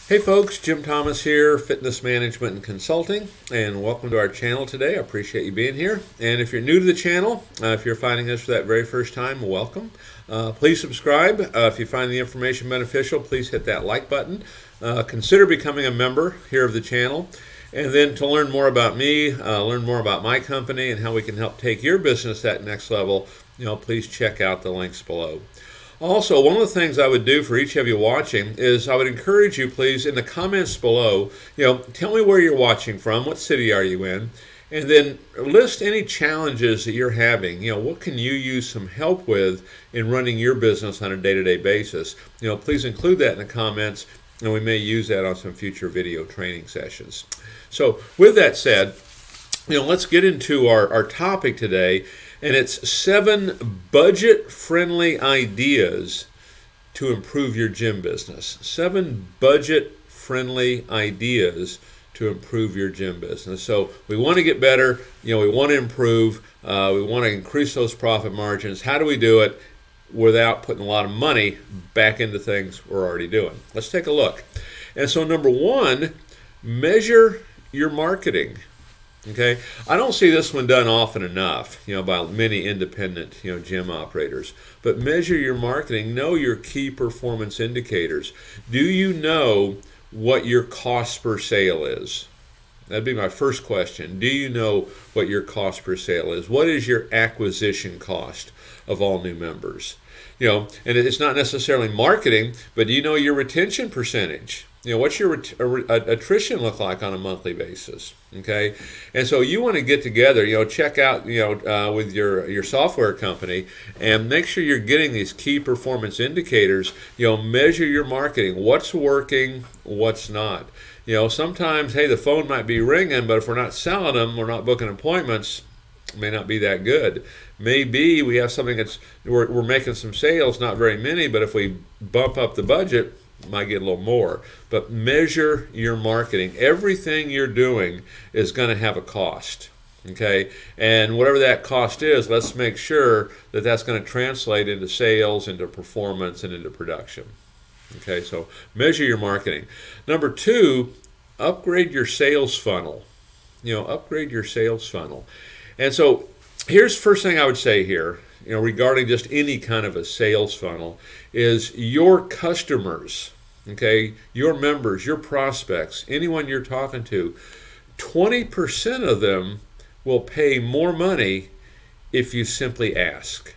Hey folks, Jim Thomas here, Fitness Management and Consulting, and welcome to our channel today. I appreciate you being here. And if you're new to the channel, if you're finding us for that very first time, welcome. Please subscribe. If you find the information beneficial, please hit that like button. Consider becoming a member here of the channel. And then to learn more about me, learn more about my company and how we can help take your business to that next level, please check out the links below. Also, one of the things I would do for each of you watching is I would encourage you, please, in the comments below, tell me where you're watching from, what city are you in, and then list any challenges that you're having. What can you use some help with in running your business on a day-to-day basis? Please include that in the comments, and we may use that on some future video training sessions. So, with that said, let's get into our topic today. And it's 7 budget-friendly ideas to improve your gym business. 7 budget-friendly ideas to improve your gym business. So we want to get better. We want to improve. We want to increase those profit margins. How do we do it without putting a lot of money back into things we're already doing? Let's take a look. And so number 1, measure your marketing. Okay, I don't see this one done often enough, by many independent, gym operators. But measure your marketing. Know your key performance indicators. Do you know what your cost per sale is? That'd be my first question. Do you know what your cost per sale is? What is your acquisition cost of all new members? And it's not necessarily marketing, but do you know your retention percentage? What's your attrition look like on a monthly basis? Okay, and so you want to get together, check out, with your software company and make sure you're getting these key performance indicators. Measure your marketing. What's working? What's not? Sometimes, hey, the phone might be ringing, but if we're not selling them, we're not booking appointments, it may not be that good. Maybe we have something that's we're making some sales, not very many, but if we bump up the budget, might get a little more. But measure your marketing. Everything you're doing is going to have a cost. Okay, and whatever that cost is, let's make sure that that's going to translate into sales, into performance, and into production. Okay, so measure your marketing. Number 2, upgrade your sales funnel. Upgrade your sales funnel. And so here's the first thing I would say here, regarding just any kind of a sales funnel, is your customers, okay, your members, your prospects, anyone you're talking to, 20% of them will pay more money if you simply ask.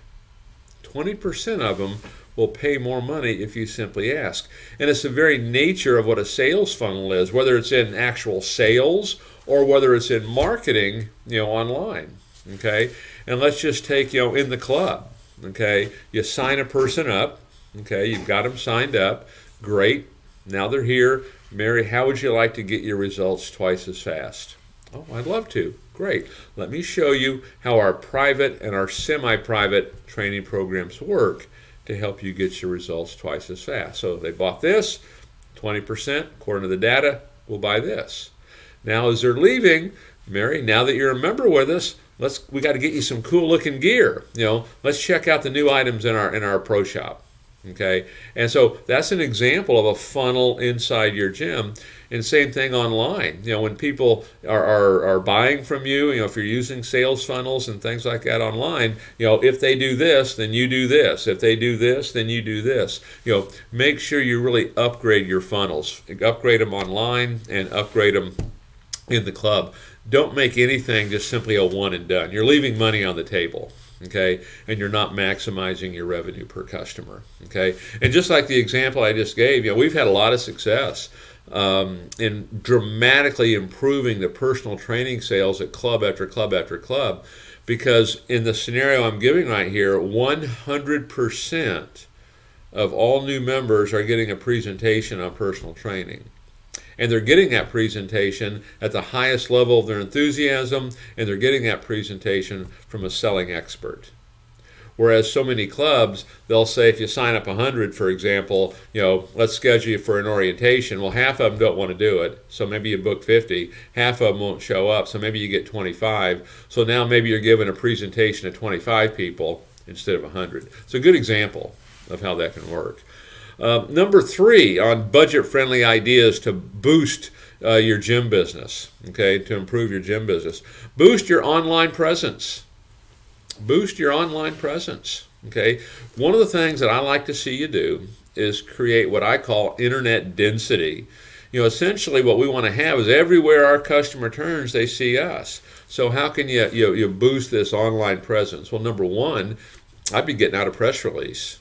20% of them will pay more money if you simply ask. And it's the very nature of what a sales funnel is, whether it's in actual sales or whether it's in marketing, online. Okay, and let's just take, in the club. Okay, you sign a person up. Okay, you've got them signed up. Great. Now they're here. Mary, how would you like to get your results twice as fast? Oh, I'd love to. Great. Let me show you how our private and our semi-private training programs work to help you get your results twice as fast. So they bought this, 20%, according to the data, will buy this. Now as they're leaving, Mary, now that you're a member with us, we got to get you some cool looking gear. Let's check out the new items in our pro shop. Okay, and so that's an example of a funnel inside your gym. And same thing online. When people are buying from you, if you're using sales funnels and things like that online, if they do this, then you do this. If they do this, then you do this. Make sure you really upgrade your funnels. Upgrade them online and upgrade them in the club. Don't make anything just simply a one and done. You're leaving money on the table. Okay, and you're not maximizing your revenue per customer. Okay, and just like the example I just gave, we've had a lot of success in dramatically improving the personal training sales at club after club after club, because in the scenario I'm giving right here, 100% of all new members are getting a presentation on personal training. And they're getting that presentation at the highest level of their enthusiasm, and they're getting that presentation from a selling expert. Whereas so many clubs, they'll say if you sign up 100, for example, let's schedule you for an orientation. Well, half of them don't want to do it, so maybe you book 50. Half of them won't show up, so maybe you get 25. So now maybe you're giving a presentation to 25 people instead of 100. It's a good example of how that can work. Number 3 on budget-friendly ideas to boost your gym business, okay, to improve your gym business. Boost your online presence. Boost your online presence, okay? One of the things that I like to see you do is create what I call internet density. You know, essentially what we want to have is everywhere our customer turns, they see us. So how can you boost this online presence? Well, number 1, I'd be getting out a press release.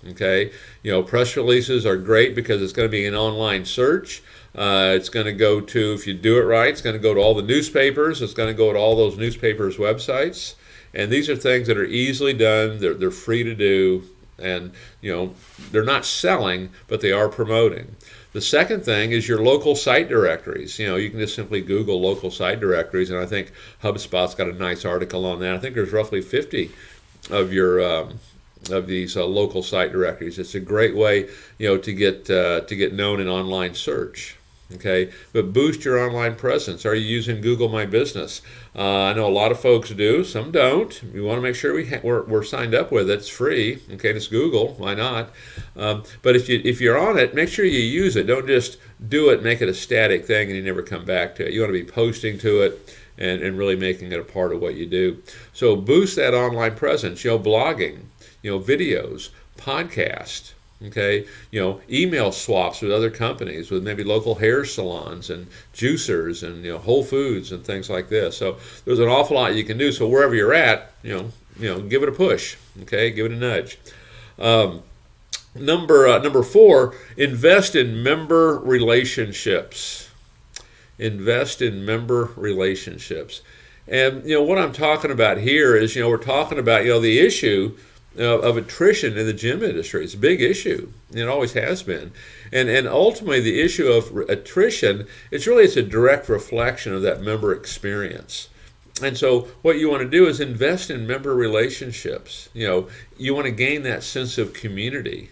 Okay, you know, press releases are great because it's going to be an online search. It's going to go to, if you do it right, it's going to go to all the newspapers. It's going to go to all those newspapers' websites. And these are things that are easily done. They're free to do. And, you know, they're not selling, but they are promoting. The second thing is your local site directories. You know, you can just simply Google local site directories, and I think HubSpot's got a nice article on that. I think there's roughly 50 of your of these local site directories. It's a great way, you know, to get known in online search. Okay, but boost your online presence. Are you using Google My Business? I know a lot of folks do, some don't. We want to make sure we're signed up with it. It's free. Okay, it's Google. Why not? But if you're on it, make sure you use it. Don't just do it, make it a static thing, and you never come back to it. You want to be posting to it and really making it a part of what you do. So boost that online presence. You know, blogging, you know, videos, podcast. Okay, you know, email swaps with other companies, with maybe local hair salons and juicers and, you know, Whole Foods and things like this. So there's an awful lot you can do. So wherever you're at, you know, give it a push. Okay, give it a nudge. Number 4, invest in member relationships. Invest in member relationships. And, you know, what I'm talking about here is, you know, we're talking about, you know, the issue of attrition in the gym industry. It's a big issue. It always has been. And ultimately the issue of attrition, it's a direct reflection of that member experience. And so what you want to do is invest in member relationships. You know, you want to gain that sense of community.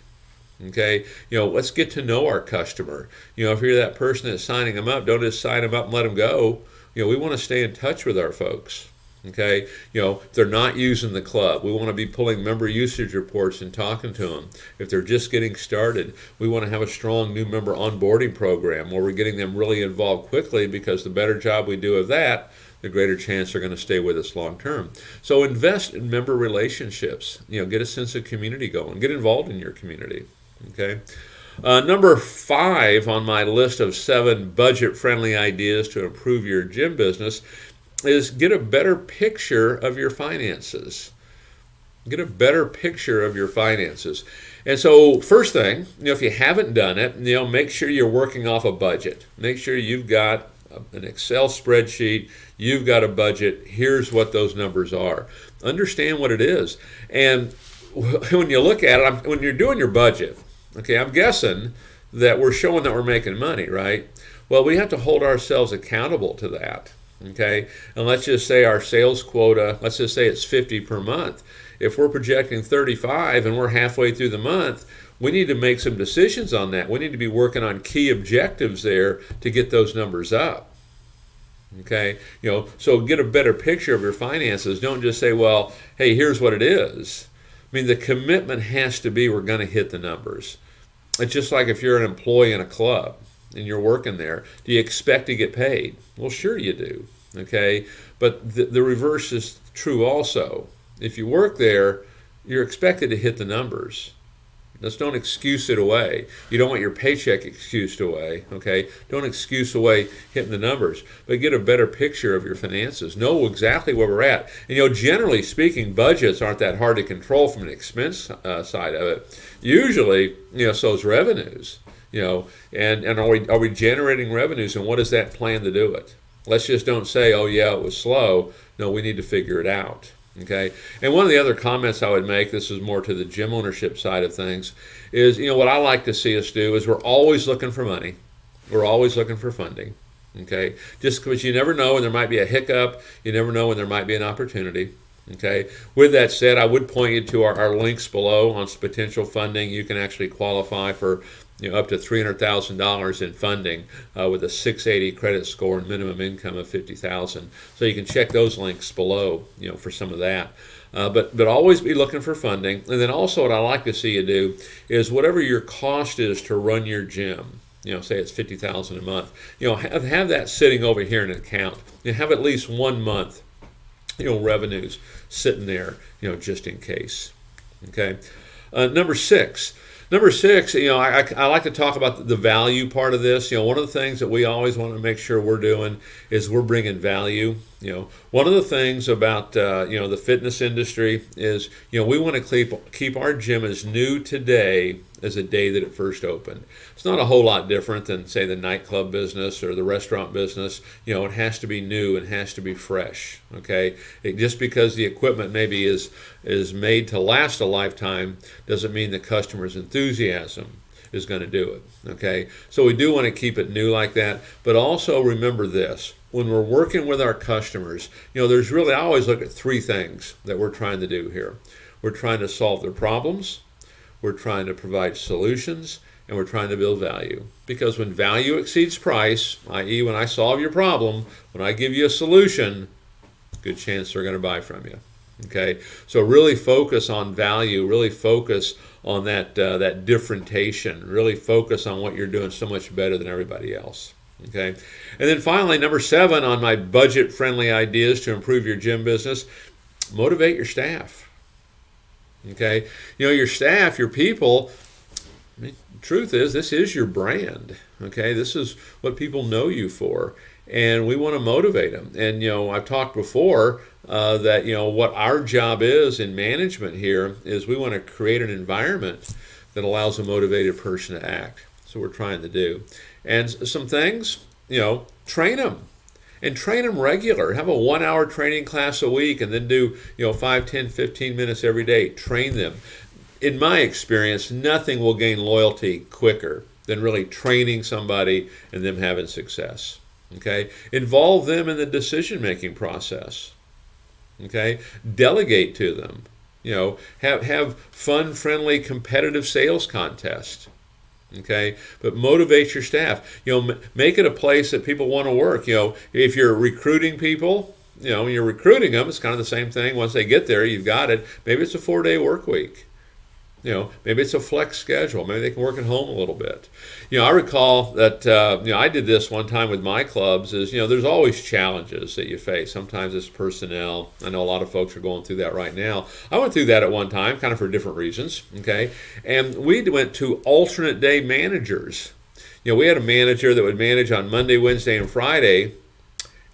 Okay, you know, let's get to know our customer. You know, if you're that person that's signing them up, don't just sign them up and let them go. You know, we want to stay in touch with our folks. Okay, you know, if they're not using the club, we want to be pulling member usage reports and talking to them. If they're just getting started, we want to have a strong new member onboarding program where we're getting them really involved quickly, because the better job we do of that, the greater chance they're going to stay with us long term. So invest in member relationships. You know, get a sense of community going. Get involved in your community. Okay. Number 5 on my list of 7 budget-friendly ideas to improve your gym business is get a better picture of your finances. Get a better picture of your finances. And so first thing, you know, if you haven't done it, you know, make sure you're working off a budget. Make sure you've got an Excel spreadsheet, you've got a budget, here's what those numbers are. Understand what it is. And when you look at it, when you're doing your budget, okay, I'm guessing that we're showing that we're making money, right? Well, we have to hold ourselves accountable to that. Okay, and let's just say our sales quota, let's just say it's 50 per month. If we're projecting 35 and we're halfway through the month, we need to make some decisions on that. We need to be working on key objectives there to get those numbers up. Okay, you know, so get a better picture of your finances. Don't just say, well, hey, here's what it is. I mean, the commitment has to be we're going to hit the numbers. It's just like if you're an employee in a club and you're working there, do you expect to get paid? Well, sure you do, okay? But the reverse is true also. If you work there, you're expected to hit the numbers. Just don't excuse it away. You don't want your paycheck excused away, okay? Don't excuse away hitting the numbers, but get a better picture of your finances. Know exactly where we're at. And, you know, generally speaking, budgets aren't that hard to control from an expense side of it. Usually, you know, so is revenues. You know, and are we generating revenues, and what is that plan to do it? Let's just don't say, oh yeah, it was slow. No, we need to figure it out. Okay. And one of the other comments I would make, this is more to the gym ownership side of things, is, you know, what I like to see us do is we're always looking for money. We're always looking for funding. Okay. Just because you never know when there might be a hiccup, you never know when there might be an opportunity. Okay. With that said, I would point you to our links below on potential funding. You can actually qualify for up to $300,000 in funding with a 680 credit score and minimum income of $50,000. So you can check those links below, for some of that. But always be looking for funding. And then also what I like to see you do is whatever your cost is to run your gym, say it's $50,000 a month, have that sitting over here in an account. Have at least 1 month, revenues sitting there, just in case. Okay. Number six, I like to talk about the value part of this. One of the things that we always want to make sure we're doing is we're bringing value. One of the things about the fitness industry is we want to keep our gym as new today as the day that it first opened. It's not a whole lot different than, say, the nightclub business or the restaurant business. It has to be new and has to be fresh. Okay, just because the equipment maybe is made to last a lifetime doesn't mean the customer's enthusiasm is going to do it. Okay, so we do want to keep it new like that, but also remember this. When we're working with our customers, there's really, I always look at three things that we're trying to do here. We're trying to solve their problems, we're trying to provide solutions, and we're trying to build value. Because when value exceeds price, i.e. when I solve your problem, when I give you a solution, good chance they're going to buy from you. Okay, so really focus on value, really focus on that differentiation, really focus on what you're doing so much better than everybody else. Okay, and then finally, number 7 on my budget-friendly ideas to improve your gym business, motivate your staff. Okay, your staff, your people, the truth is this is your brand. Okay, this is what people know you for, and we want to motivate them. And I've talked before that what our job is in management here is we want to create an environment that allows a motivated person to act. So we're trying to do. And some things, train them. And train them regular. Have a 1-hour training class a week and then do 5, 10, 15 minutes every day. Train them. In my experience, nothing will gain loyalty quicker than really training somebody and them having success. Okay? Involve them in the decision-making process. Okay? Delegate to them. Have fun, friendly, competitive sales contests. Okay, but motivate your staff. Make it a place that people want to work. If you're recruiting people, when you're recruiting them, it's kind of the same thing. Once they get there, you've got it. Maybe it's a 4-day work week. Maybe it's a flex schedule. Maybe they can work at home a little bit. I recall that, I did this one time with my clubs is, there's always challenges that you face. Sometimes it's personnel. I know a lot of folks are going through that right now. I went through that at one time, kind of for different reasons, okay? And we went to alternate day managers. We had a manager that would manage on Monday, Wednesday, and Friday,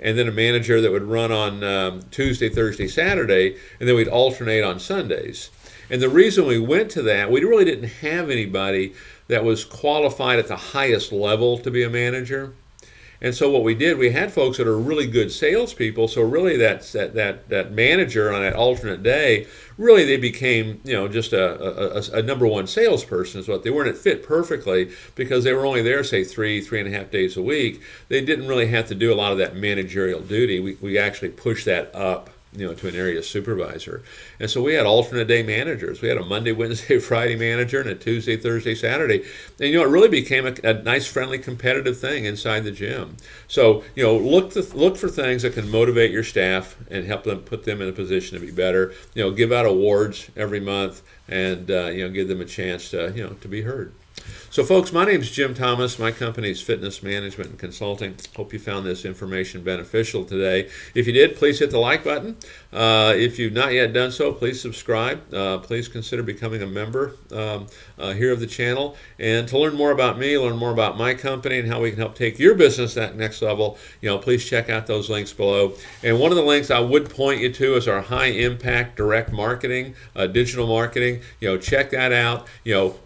and then a manager that would run on Tuesday, Thursday, Saturday, and then we'd alternate on Sundays. And the reason we went to that, we really didn't have anybody that was qualified at the highest level to be a manager. And so what we did, we had folks that are really good salespeople. So really that manager on that alternate day, really they became, just a number one salesperson is what they weren't. It fit perfectly because they were only there, say, 3.5 days a week. They didn't really have to do a lot of that managerial duty. We actually pushed that up, to an area supervisor. And so we had alternate day managers. We had a Monday, Wednesday, Friday manager and a Tuesday, Thursday, Saturday. And, it really became a nice, friendly, competitive thing inside the gym. So, look for things that can motivate your staff and help them, put them in a position to be better. Give out awards every month and, give them a chance to be heard. So folks, my name is Jim Thomas. My company is Fitness Management and Consulting. Hope you found this information beneficial today. If you did, please hit the like button. If you've not yet done so, please subscribe. Please consider becoming a member here of the channel. And to learn more about me, learn more about my company and how we can help take your business to that next level, please check out those links below. And one of the links I would point you to is our high impact direct marketing, digital marketing. Check that out.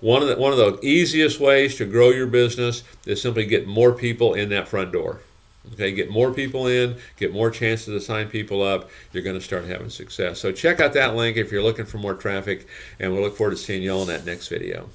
One of the easiest ways to grow your business is simply get more people in that front door. Okay, get more people in, get more chances to sign people up. You're going to start having success. So check out that link if you're looking for more traffic, and we'll look forward to seeing you all in that next video.